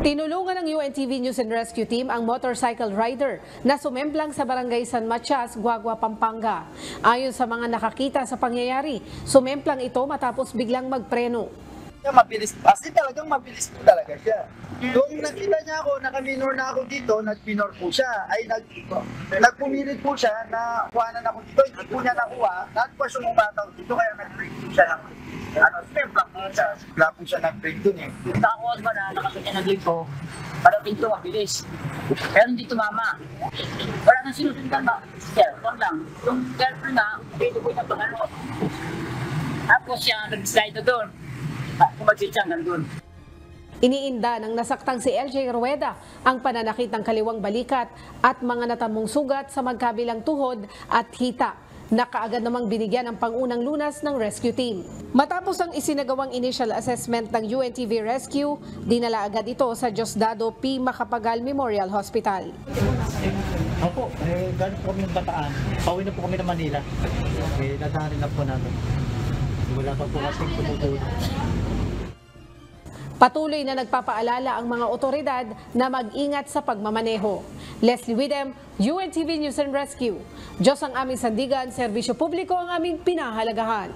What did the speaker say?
Tinulungan ng UNTV News and Rescue Team ang motorcycle rider na sumemplang sa barangay San Matias, Guagua, Pampanga. Ayon sa mga nakakita sa pangyayari, sumemplang ito matapos biglang magpreno. Mabilis, kasi talagang mabilis po talaga siya. Nung nakita niya ako, nakaminor na ako dito, nagminor po siya. Ay, nagpumilit po siya na kuhanan ako dito, hindi po niya nakuha. Nagpas yung bataw dito, kaya nag-break po siya. Sumemplang po siya. Wala po siya nag-break dun eh. Yung takuan ba na nakasakyan ng ito, parating ito mabilis. Pero hindi tumama. Wala nang sinusundan ba? Cellphone lang. Yung girlfriend na, dito po niya pangano. Tapos siya nag-slide na doon. Kumagsit siya hanggang doon. Iniinda ng nasaktang si LJ Rueda ang pananakit ng kaliwang balikat at mga natamong sugat sa magkabilang tuhod at hita. Nakaagad namang binigyan ng pangunang lunas ng rescue team. Matapos ang isinagawang initial assessment ng UNTV Rescue, dinala agad ito sa Diosdado P. Macapagal Memorial Hospital. Opo, galing po kami ng Bataan. Pauwi na po kami ng Manila. Nadaanin na po namin. Wala pa po kasing tumutulong. Patuloy na nagpapaalala ang mga otoridad na mag-ingat sa pagmamaneho. Leslie Widem, UNTV News and Rescue. Diyos ang aming sandigan, serbisyo publiko ang aming pinahalagahan.